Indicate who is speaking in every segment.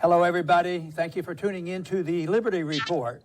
Speaker 1: Hello, everybody. Thank you for tuning in to the Liberty Report.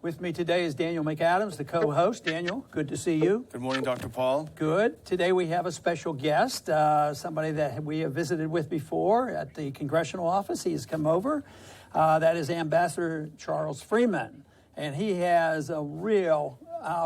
Speaker 1: With me today is Daniel McAdams, the co-host. Daniel, good to see you.
Speaker 2: Good morning, Dr. Paul.
Speaker 1: Good. Today we have a special guest, somebody that we have visited with before at the Congressional office. He has come over. That is Ambassador Charles Freeman. And he has a real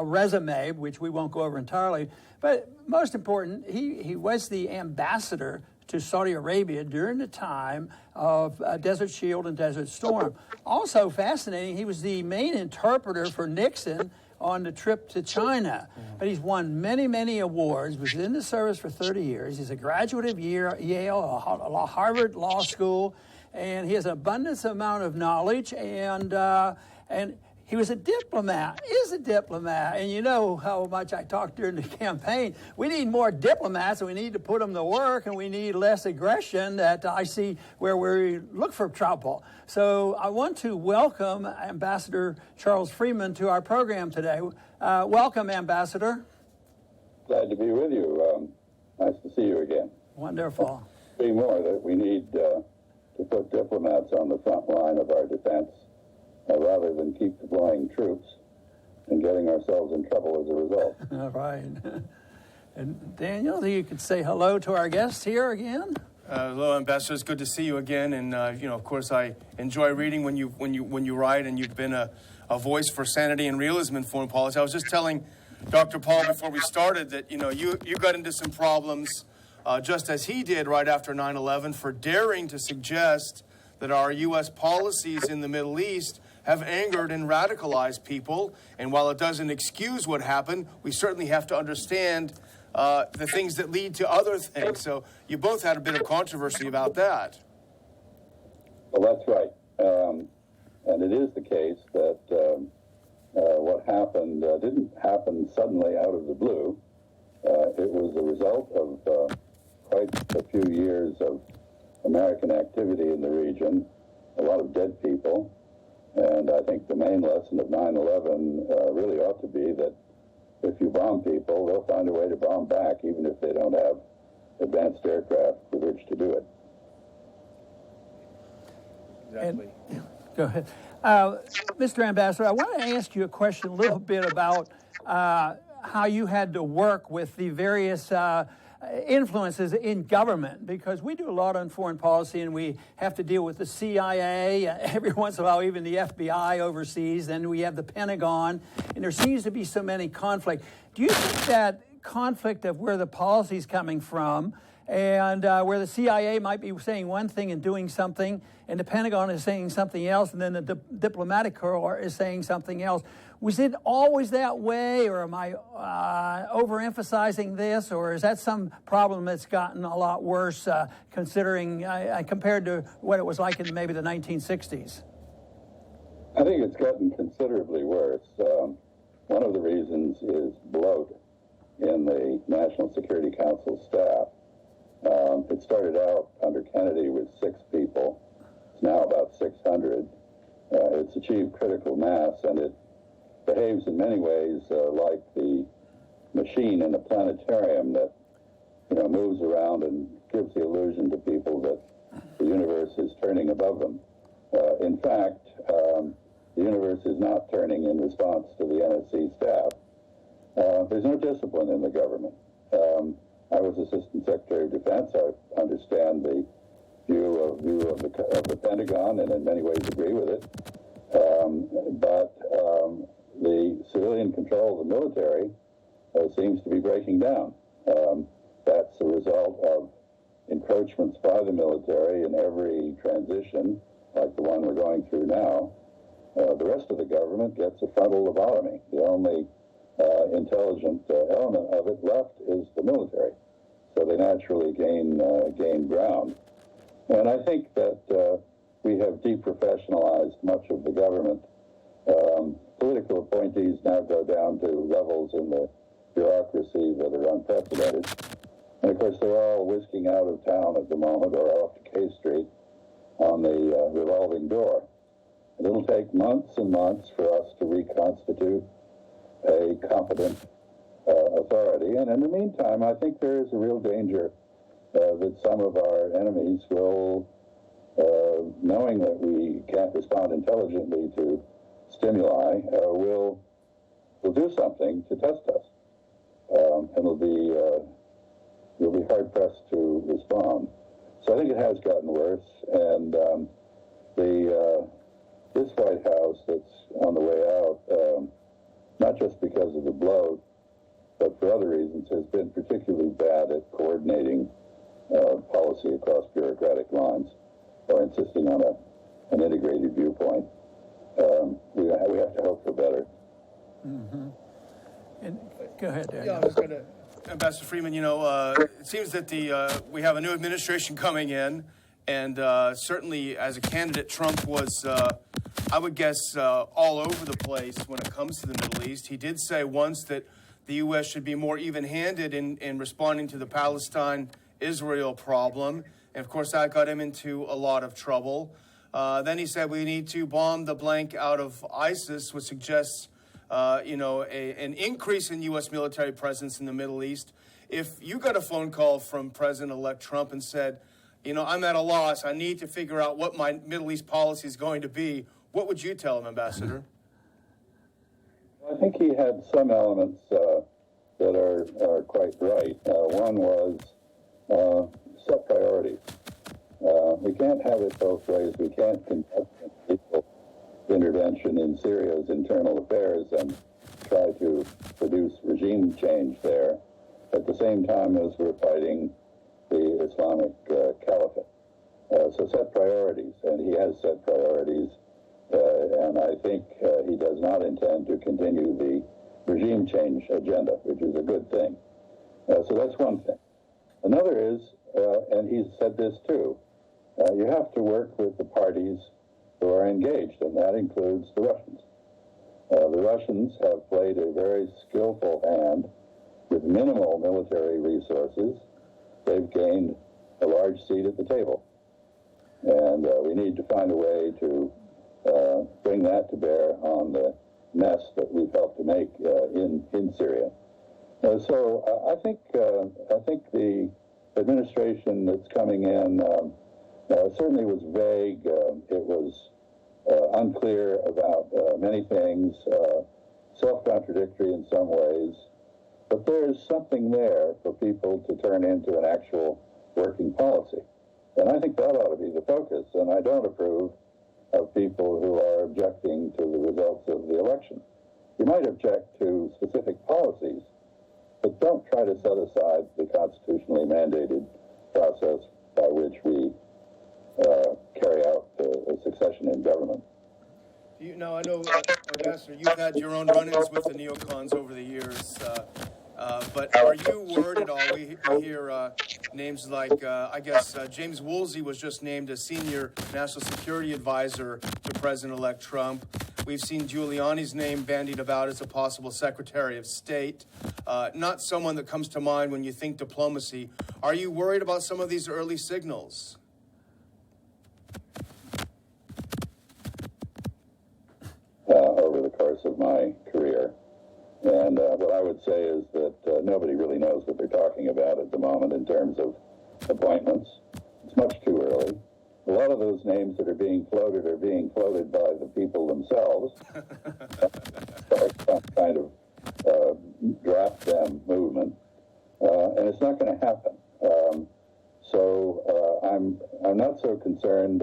Speaker 1: resume, which we won't go over entirely. But most important, he was the ambassador to Saudi Arabia during the time of Desert Shield and Desert Storm. Also fascinating, he was the main interpreter for Nixon on the trip to China. But he's won many, many awards, was in the service for 30 years. He's a graduate of Yale, Harvard Law School, and he has an abundance amount of knowledge, and he was a diplomat, is a diplomat. And you know how much I talked during the campaign. We need more diplomats, and we need to put them to work, and we need less aggression that I see where we look for trouble. So I want to welcome Ambassador Charles Freeman to our program today. Welcome, Ambassador.
Speaker 3: Glad to be with you. Nice to see you again.
Speaker 1: Wonderful.
Speaker 3: Be more that we need to put diplomats on the front line of our defense. Rather than keep deploying troops and getting ourselves in trouble as a result.
Speaker 1: All right. And Daniel, you could say hello to our guests here again.
Speaker 2: Hello, Ambassador. It's good to see you again. And of course, I enjoy reading when you write, and you've been a voice for sanity and realism in foreign policy. I was just telling Dr. Paul before we started that you got into some problems, just as he did right after 9/11, for daring to suggest that our U.S. policies in the Middle East have angered and radicalized people. And while it doesn't excuse what happened, we certainly have to understand the things that lead to other things. So you both had a bit of controversy about that.
Speaker 3: Well, that's right. And it is the case that what happened didn't happen suddenly out of the blue. It was a result of quite a few years of American activity in the region, a lot of dead people. And I think the main lesson of 9/11 really ought to be that if you bomb people, they'll find a way to bomb back, even if they don't have advanced aircraft with which to do it.
Speaker 2: Exactly.
Speaker 1: Go ahead. Mr. Ambassador, I want to ask you a question a little bit about how you had to work with the various influences in government, because we do a lot on foreign policy and we have to deal with the CIA, every once in a while even the FBI overseas, then we have the Pentagon, and there seems to be so many conflict. Do you think that conflict of where the policy is coming from and where the CIA might be saying one thing and doing something, and the Pentagon is saying something else, and then the diplomatic corps is saying something else, was it always that way, or am I overemphasizing this, or is that some problem that's gotten a lot worse considering compared to what it was like in maybe the 1960s?
Speaker 3: I think it's gotten considerably worse. One of the reasons is bloat in the National Security Council staff. It started out under Kennedy with 6 people. It's now about 600. It's achieved critical mass, and it behaves in many ways like the machine in a planetarium that moves around and gives the illusion to people that the universe is turning above them. In fact, the universe is not turning in response to the NSC staff. There's no discipline in the government. I was Assistant Secretary of Defense. I understand the view of the Pentagon, and in many ways agree with it. But the civilian control of the military seems to be breaking down. That's a result of encroachments by the military in every transition, like the one we're going through now. The rest of the government gets a frontal lobotomy. The only intelligent element of it left is the military. So they naturally gain ground. And I think that we have deprofessionalized much of the government. Political appointees now go down to levels in the bureaucracy that are unprecedented. And of course, they're all whisking out of town at the moment or off to K Street on the revolving door. And it'll take months and months for us to reconstitute a competent authority. And in the meantime, I think there is a real danger that some of our enemies will knowing that we can't respond intelligently to stimuli, will do something to test us, and we'll be hard pressed to respond. So I think it has gotten worse, and this White House that's on the way out, not just because of the bloat, but for other reasons, has been particularly bad at coordinating policy across bureaucratic lines, or insisting on an integrated viewpoint. We have to hope for better.
Speaker 1: Mm-hmm. And go ahead, Daniel.
Speaker 2: Yeah, I was going to, Ambassador Freeman, it seems that we have a new administration coming in, and certainly as a candidate, Trump was, I would guess, all over the place when it comes to the Middle East. He did say once that the U.S. should be more even-handed in responding to the Palestine-Israel problem, and of course that got him into a lot of trouble. Then he said we need to bomb the blank out of ISIS, which suggests an increase in U.S. military presence in the Middle East. If you got a phone call from President-elect Trump and said, I'm at a loss, I need to figure out what my Middle East policy is going to be, what would you tell him, Ambassador?
Speaker 3: I think he had some elements that are quite right. One was set priorities. We can't have it both ways. We can't conduct equal intervention in Syria's internal affairs and try to produce regime change there at the same time as we're fighting the Islamic Caliphate. So set priorities, and he has set priorities, and I think he does not intend to continue the regime change agenda, which is a good thing. So that's one thing. Another is, and he's said this too, you have to work with the parties who are engaged, and that includes the Russians. The Russians have played a very skillful hand with minimal military resources. They've gained a large seat at the table, and we need to find a way to bring that to bear on the mess that we've helped to make in Syria. So I think the administration that's coming in certainly was vague. It was unclear about many things, self-contradictory in some ways. But there's something there for people to turn into an actual working policy. And I think that ought to be the focus. And I don't approve of people who are objecting to the results of the election. You might object to specific policies, but don't try to set aside the constitutionally mandated process by which we carry out a succession in government.
Speaker 2: I know, Ambassador, you've had your own run-ins with the neocons over the years, but are you worried at all? We hear names like, James Woolsey was just named a senior national security advisor to President-elect Trump. We've seen Giuliani's name bandied about as a possible Secretary of State. Not someone that comes to mind when you think diplomacy. Are you worried about some of these early signals?
Speaker 3: Over the course of my career. And what I would say is that nobody really knows what they're talking about at the moment in terms of appointments. It's much too early. A lot of those names that are being floated by the people themselves. Some kind of draft them movement. And it's not going to happen. So I'm not so concerned.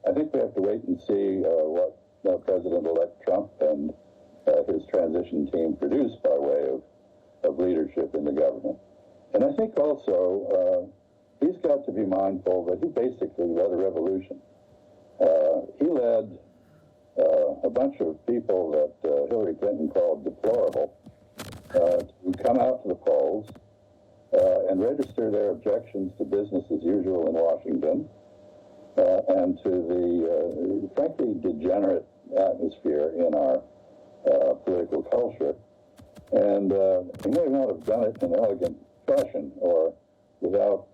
Speaker 3: I think we have to wait and see what President-elect Trump and his transition team produced by way of leadership in the government. And I think also he's got to be mindful that he basically led a revolution. He led a bunch of people that Hillary Clinton called deplorable to come out to the polls and register their objections to business as usual in Washington and to the, frankly, degenerate atmosphere in our political culture. And he may not have done it in elegant fashion or without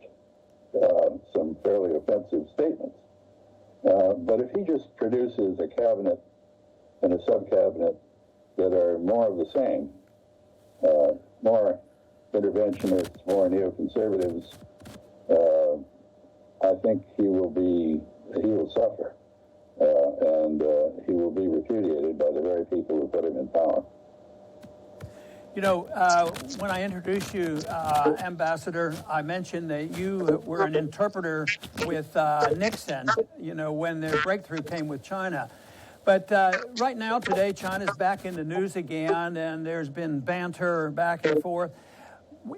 Speaker 3: some fairly offensive statements. But if he just produces a cabinet and a sub-cabinet that are more of the same, more interventionists, more neoconservatives, I think he will be he will suffer. And he will be repudiated by the very people who put him in power.
Speaker 1: You know, when I introduced you, Ambassador, I mentioned that you were an interpreter with Nixon, you know, when their breakthrough came with China. But right now, today, China's back in the news again, and there's been banter back and forth.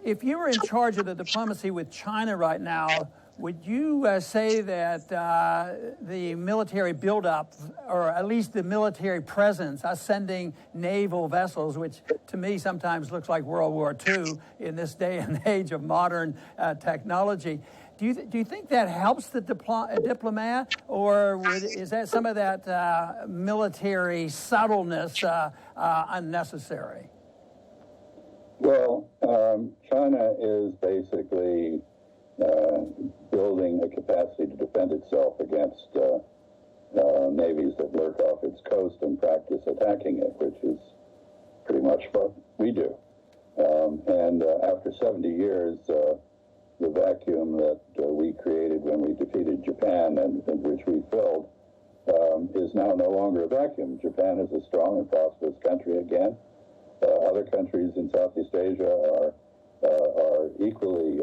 Speaker 1: If you were in charge of the diplomacy with China right now, would you say that the military buildup, or at least the military presence, us sending naval vessels, which to me sometimes looks like World War II in this day and age of modern technology, do you think that helps the diplomat, or is that some of that military subtleness unnecessary?
Speaker 3: Well, China is basically building a capacity to defend itself against navies that lurk off its coast and practice attacking it, which is pretty much what we do. And after 70 years, the vacuum that we created when we defeated Japan and which we filled is now no longer a vacuum. Japan is a strong and prosperous country again. Other countries in Southeast Asia are equally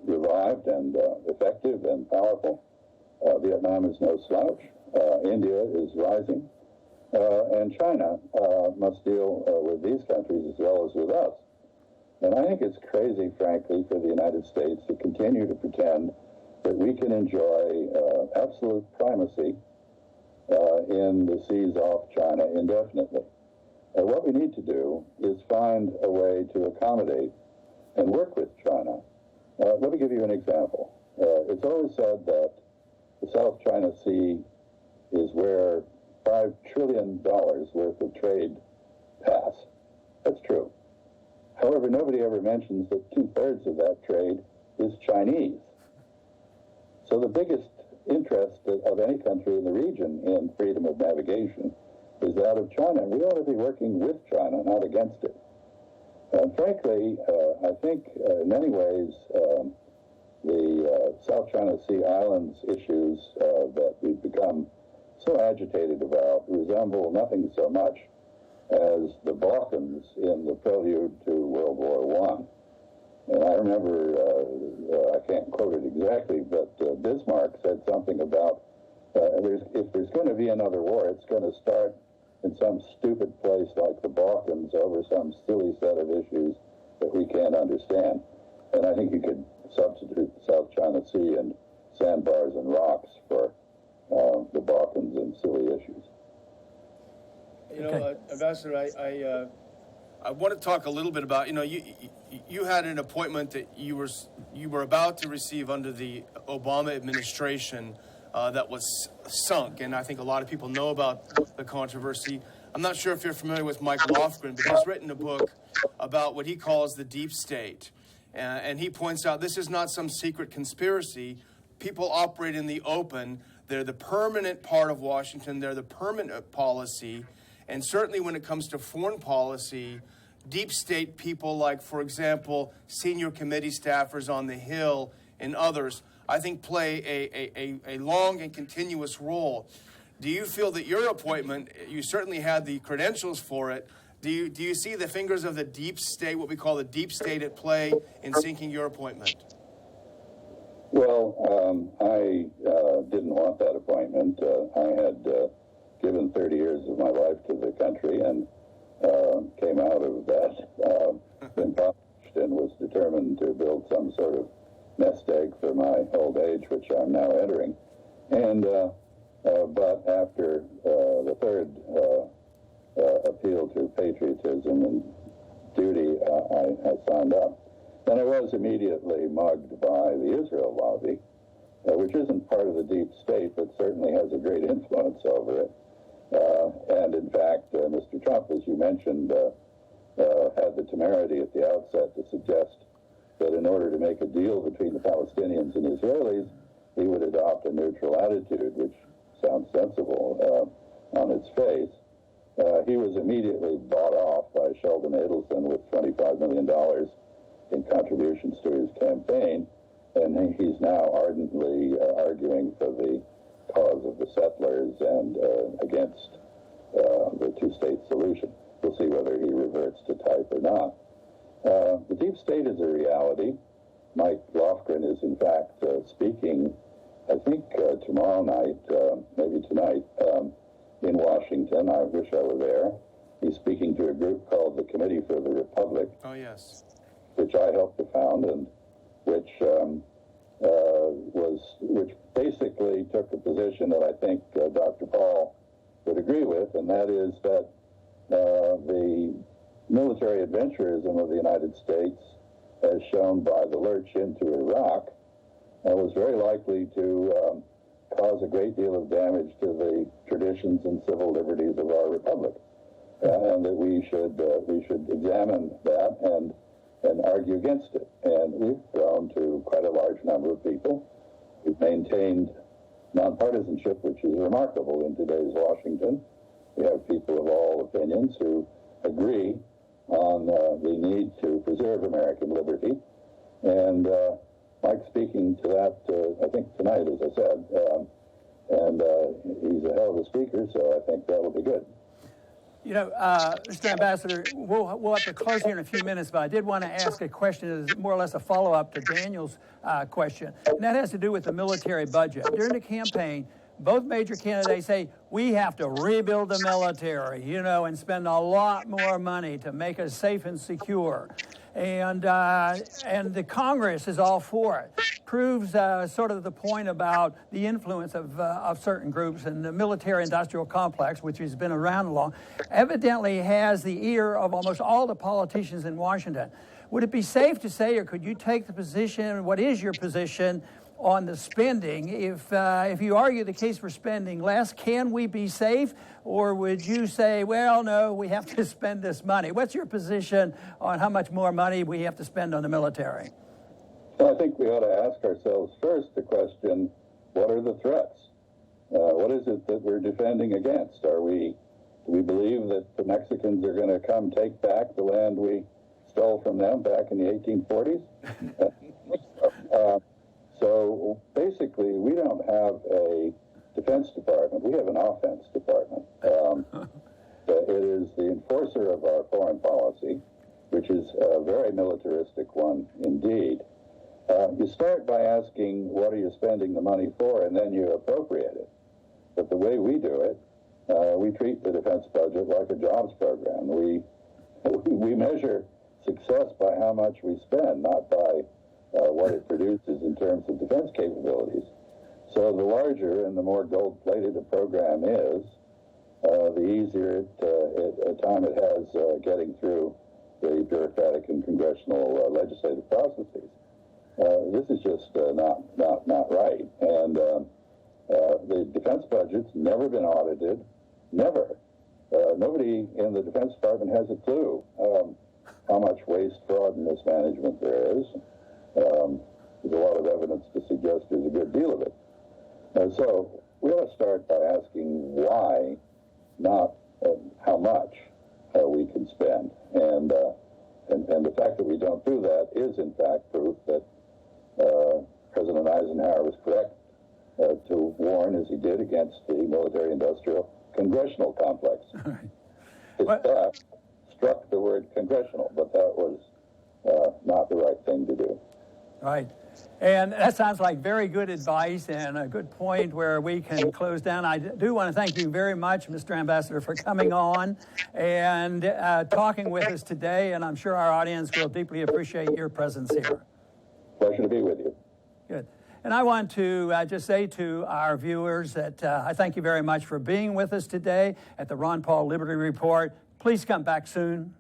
Speaker 3: revived and effective and powerful. Vietnam is no slouch. India is rising. And China must deal with these countries as well as with us. And I think it's crazy, frankly, for the United States to continue to pretend that we can enjoy absolute primacy in the seas off China indefinitely. What we need to do is find a way to accommodate and work with China. Let me give you an example. It's always said that the South China Sea is where $5 trillion worth of trade pass. That's true. However, nobody ever mentions that 2/3 of that trade is Chinese. So the biggest interest of any country in the region in freedom of navigation is that of China. We ought to be working with China, not against it. And frankly, I think in many ways the South China Sea Islands issues that we've become so agitated about resemble nothing so much as the Balkans in the prelude to World War I. And I remember, I can't quote it exactly, but Bismarck said something about if there's going to be another war, it's going to start in some stupid place like the Balkans over some silly set of issues that we can't understand. And I think you could substitute the South China Sea and sandbars and rocks for the Balkans and silly issues.
Speaker 2: You know, Ambassador, I want to talk a little bit about, you know, you had an appointment that you were about to receive under the Obama administration that was sunk, and I think a lot of people know about the controversy. I'm not sure if you're familiar with Mike Lofgren, but he's written a book about what he calls the deep state. And he points out this is not some secret conspiracy. People operate in the open. They're the permanent part of Washington. They're the permanent policy. And certainly when it comes to foreign policy, deep state people like, for example, senior committee staffers on the Hill and others, I think play a long and continuous role. Do you feel that your appointment, you certainly had the credentials for it, do you see the fingers of the deep state, what we call the deep state, at play in sinking your appointment?
Speaker 3: Well, I didn't want that appointment. I had given 30 years of my life to the country and came out of that impoverished and was determined to build some sort of nest egg for my old age, which I'm now entering. And but after the third appeal to patriotism and duty, I signed up. And I was immediately mugged by the Israel lobby, which isn't part of the deep state, but certainly has a great influence over it. And in fact, Mr. Trump, as you mentioned, had the temerity at the outset to suggest that in order to make a deal between the Palestinians and Israelis, he would adopt a neutral attitude, which sounds sensible on its face. He was immediately bought off by Sheldon Adelson with $25 million in contributions to his campaign, and he's now ardently arguing for the cause of the settlers and against the two-state solution. We'll see whether he reverts to type or not. The deep state is a reality. Mike Lofgren is, in fact, speaking, I think, tomorrow night, maybe tonight, in Washington. I wish I were there. He's speaking to a group called the Committee for the Republic.
Speaker 2: Oh, yes.
Speaker 3: Which I helped to found, and which which basically took a position that I think Dr. Paul would agree with, and that is that the military adventurism of the United States, as shown by the lurch into Iraq, was very likely to cause a great deal of damage to the traditions and civil liberties of our republic, and that we should examine that and argue against it. And we've grown to quite a large number of people. We've maintained nonpartisanship, which is remarkable in today's Washington. We have people of all opinions who agree on the need to preserve American liberty. And Mike's speaking to that, I think, tonight, as I said. And he's a hell of a speaker, so I think that'll be good.
Speaker 1: You know, Mr. Ambassador, we'll have to close here in a few minutes, but I did want to ask a question that is more or less a follow-up to Daniel's question. And that has to do with the military budget. During the campaign, both major candidates say, we have to rebuild the military, you know, and spend a lot more money to make us safe and secure. And the Congress is all for it. Proves sort of the point about the influence of certain groups, and the military-industrial complex, which has been around long, evidently has the ear of almost all the politicians in Washington. Would it be safe to say, or could you take the position, what is your position on the spending? If you argue the case for spending less, can we be safe? Or would you say, well, no, we have to spend this money? What's your position on how much more money we have to spend on the military?
Speaker 3: Well, I think we ought to ask ourselves first the question, what are the threats? What is it that we're defending against? Do we believe that the Mexicans are going to come take back the land we stole from them back in the 1840s? So basically, we don't have a Defense Department. We have an offense department. It is the enforcer of our foreign policy, which is a very militaristic one indeed. You start by asking, what are you spending the money for, and then you appropriate it. But the way we do it, we treat the defense budget like a jobs program. We measure success by how much we spend, not by what it produces in terms of defense capabilities. So the larger and the more gold-plated a program is, the easier time it has getting through the bureaucratic and congressional legislative processes. This is just not right. And the defense budget's never been audited, never. Nobody in the Defense Department has a clue how much waste, fraud, and mismanagement there is. There's a lot of evidence to suggest there's a good deal of it. So we ought to start by asking why, not how much we can spend. And the fact that we don't do that is, in fact, proof that President Eisenhower was correct to warn, as he did, against the military-industrial congressional complex. His staff struck the word congressional, but that was not the right thing to do.
Speaker 1: Right. And that sounds like very good advice and a good point where we can close down. I do want to thank you very much, Mr. Ambassador, for coming on and talking with us today, and I'm sure our audience will deeply appreciate your presence here.
Speaker 3: Pleasure to be with you.
Speaker 1: Good. And I want to just say to our viewers that I thank you very much for being with us today at the Ron Paul Liberty Report. Please come back soon.